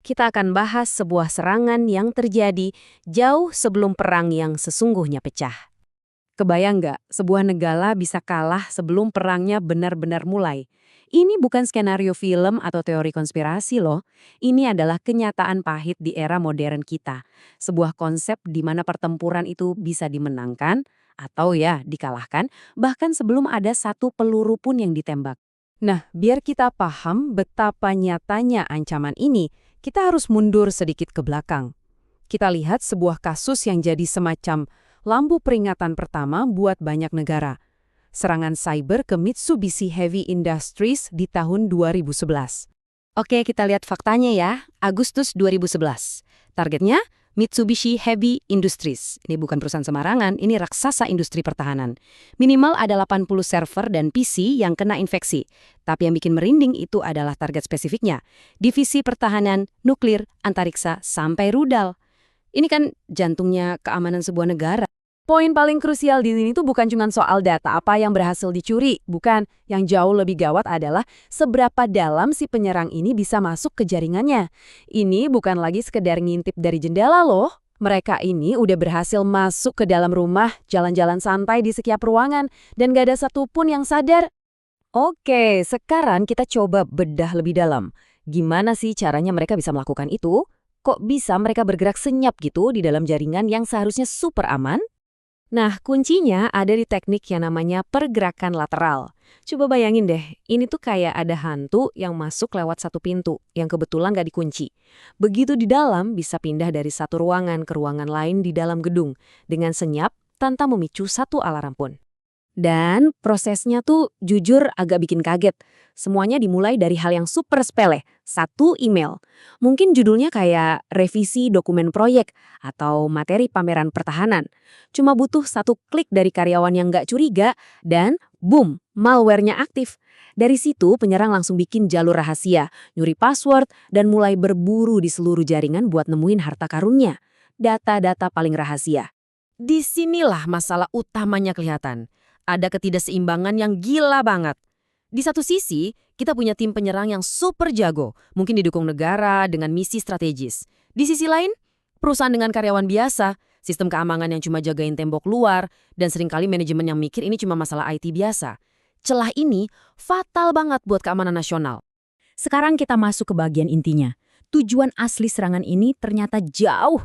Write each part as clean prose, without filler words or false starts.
kita akan bahas sebuah serangan yang terjadi jauh sebelum perang yang sesungguhnya pecah. Kebayang nggak, sebuah negara bisa kalah sebelum perangnya benar-benar mulai? Ini bukan skenario film atau teori konspirasi loh. Ini adalah kenyataan pahit di era modern kita. Sebuah konsep di mana pertempuran itu bisa dimenangkan atau ya dikalahkan, bahkan sebelum ada satu peluru pun yang ditembak. Nah, biar kita paham betapa nyatanya ancaman ini, kita harus mundur sedikit ke belakang. Kita lihat sebuah kasus yang jadi semacam lampu peringatan pertama buat banyak negara. Serangan cyber ke Mitsubishi Heavy Industries di tahun 2011. Oke, kita lihat faktanya ya. Agustus 2011. Targetnya Mitsubishi Heavy Industries. Ini bukan perusahaan sembarangan, ini raksasa industri pertahanan. Minimal ada 80 server dan PC yang kena infeksi. Tapi yang bikin merinding itu adalah target spesifiknya. Divisi pertahanan, nuklir, antariksa, sampai rudal. Ini kan jantungnya keamanan sebuah negara. Poin paling krusial di sini tuh bukan cuma soal data apa yang berhasil dicuri, bukan. Yang jauh lebih gawat adalah seberapa dalam si penyerang ini bisa masuk ke jaringannya. Ini bukan lagi sekedar ngintip dari jendela loh. Mereka ini udah berhasil masuk ke dalam rumah, jalan-jalan santai di setiap ruangan, dan gak ada satupun yang sadar. Oke, sekarang kita coba bedah lebih dalam. Gimana sih caranya mereka bisa melakukan itu? Kok bisa mereka bergerak senyap gitu di dalam jaringan yang seharusnya super aman? Nah, kuncinya ada di teknik yang namanya pergerakan lateral. Coba bayangin deh, ini tuh kayak ada hantu yang masuk lewat satu pintu yang kebetulan gak dikunci. Begitu di dalam, bisa pindah dari satu ruangan ke ruangan lain di dalam gedung dengan senyap tanpa memicu satu alarm pun. Dan prosesnya tuh jujur agak bikin kaget. Semuanya dimulai dari hal yang super sepele, satu email. Mungkin judulnya kayak revisi dokumen proyek atau materi pameran pertahanan. Cuma butuh satu klik dari karyawan yang nggak curiga dan boom, malware-nya aktif. Dari situ penyerang langsung bikin jalur rahasia, nyuri password, dan mulai berburu di seluruh jaringan buat nemuin harta karunnya. Data-data paling rahasia. Disinilah masalah utamanya kelihatan. Ada ketidakseimbangan yang gila banget. Di satu sisi, kita punya tim penyerang yang super jago, mungkin didukung negara dengan misi strategis. Di sisi lain, perusahaan dengan karyawan biasa, sistem keamanan yang cuma jagain tembok luar, dan seringkali manajemen yang mikir ini cuma masalah IT biasa. Celah ini fatal banget buat keamanan nasional. Sekarang kita masuk ke bagian intinya. Tujuan asli serangan ini ternyata jauh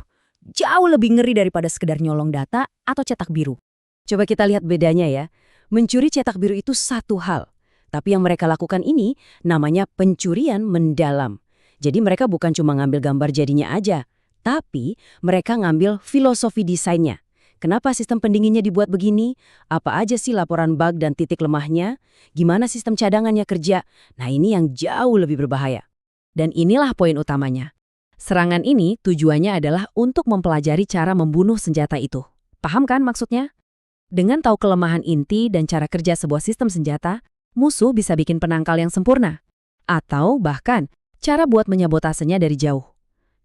lebih ngeri daripada sekedar nyolong data atau cetak biru. Coba kita lihat bedanya ya. Mencuri cetak biru itu satu hal. Tapi yang mereka lakukan ini namanya pencurian mendalam. Jadi mereka bukan cuma ngambil gambar jadinya aja. Tapi mereka ngambil filosofi desainnya. Kenapa sistem pendinginnya dibuat begini? Apa aja sih laporan bug dan titik lemahnya? Gimana sistem cadangannya kerja? Nah ini yang jauh lebih berbahaya. Dan inilah poin utamanya. Serangan ini tujuannya adalah untuk mempelajari cara membunuh senjata itu. Paham kan maksudnya? Dengan tahu kelemahan inti dan cara kerja sebuah sistem senjata, musuh bisa bikin penangkal yang sempurna. Atau bahkan, cara buat menyabotasenya dari jauh.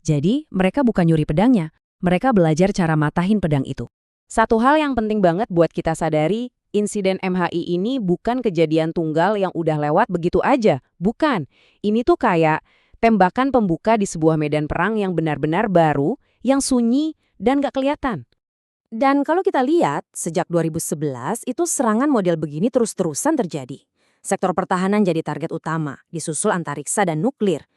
Jadi, mereka bukan nyuri pedangnya, mereka belajar cara matahin pedang itu. Satu hal yang penting banget buat kita sadari, insiden MHI ini bukan kejadian tunggal yang udah lewat begitu aja. Bukan. Ini tuh kayak tembakan pembuka di sebuah medan perang yang benar-benar baru, yang sunyi dan gak kelihatan. Dan kalau kita lihat, sejak 2011 itu serangan model begini terus-terusan terjadi. Sektor pertahanan jadi target utama, disusul antariksa dan nuklir.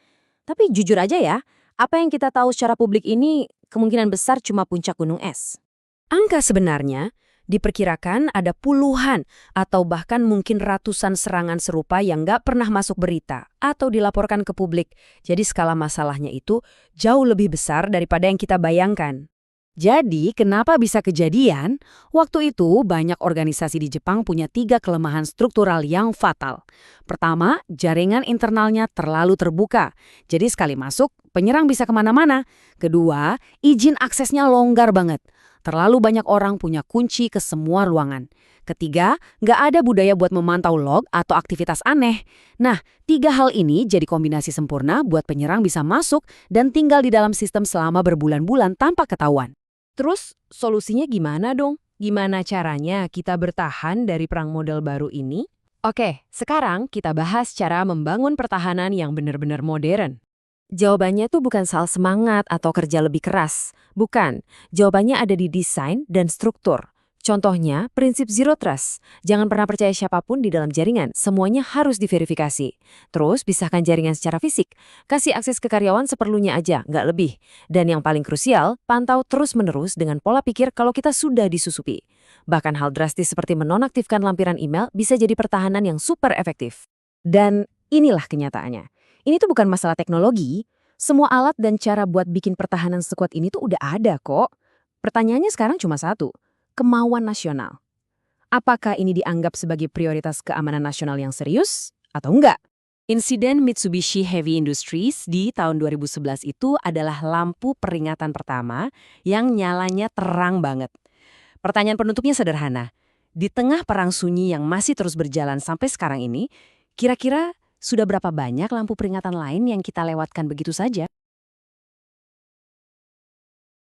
Tapi jujur aja ya, apa yang kita tahu secara publik ini kemungkinan besar cuma puncak gunung es. Angka sebenarnya diperkirakan ada puluhan atau bahkan mungkin ratusan serangan serupa yang nggak pernah masuk berita atau dilaporkan ke publik. Jadi skala masalahnya itu jauh lebih besar daripada yang kita bayangkan. Jadi, kenapa bisa kejadian? Waktu itu, banyak organisasi di Jepang punya 3 kelemahan struktural yang fatal. Pertama, jaringan internalnya terlalu terbuka. Jadi sekali masuk, penyerang bisa kemana-mana. Kedua, izin aksesnya longgar banget. Terlalu banyak orang punya kunci ke semua ruangan. Ketiga, nggak ada budaya buat memantau log atau aktivitas aneh. Nah, 3 hal ini jadi kombinasi sempurna buat penyerang bisa masuk dan tinggal di dalam sistem selama berbulan-bulan tanpa ketahuan. Terus, solusinya gimana dong? Gimana caranya kita bertahan dari perang model baru ini? Oke, sekarang kita bahas cara membangun pertahanan yang benar-benar modern. Jawabannya tuh bukan soal semangat atau kerja lebih keras. Bukan. Jawabannya ada di desain dan struktur. Contohnya, prinsip Zero Trust. Jangan pernah percaya siapapun di dalam jaringan. Semuanya harus diverifikasi. Terus, pisahkan jaringan secara fisik. Kasih akses ke karyawan seperlunya aja, nggak lebih. Dan yang paling krusial, pantau terus-menerus dengan pola pikir kalau kita sudah disusupi. Bahkan hal drastis seperti menonaktifkan lampiran email bisa jadi pertahanan yang super efektif. Dan inilah kenyataannya. Ini tuh bukan masalah teknologi. Semua alat dan cara buat bikin pertahanan sekuat ini tuh udah ada kok. Pertanyaannya sekarang cuma satu. Kemauan nasional. Apakah ini dianggap sebagai prioritas keamanan nasional yang serius atau enggak? Insiden Mitsubishi Heavy Industries di tahun 2011 itu adalah lampu peringatan pertama yang nyalanya terang banget. Pertanyaan penutupnya sederhana. Di tengah perang sunyi yang masih terus berjalan sampai sekarang ini, kira-kira sudah berapa banyak lampu peringatan lain yang kita lewatkan begitu saja?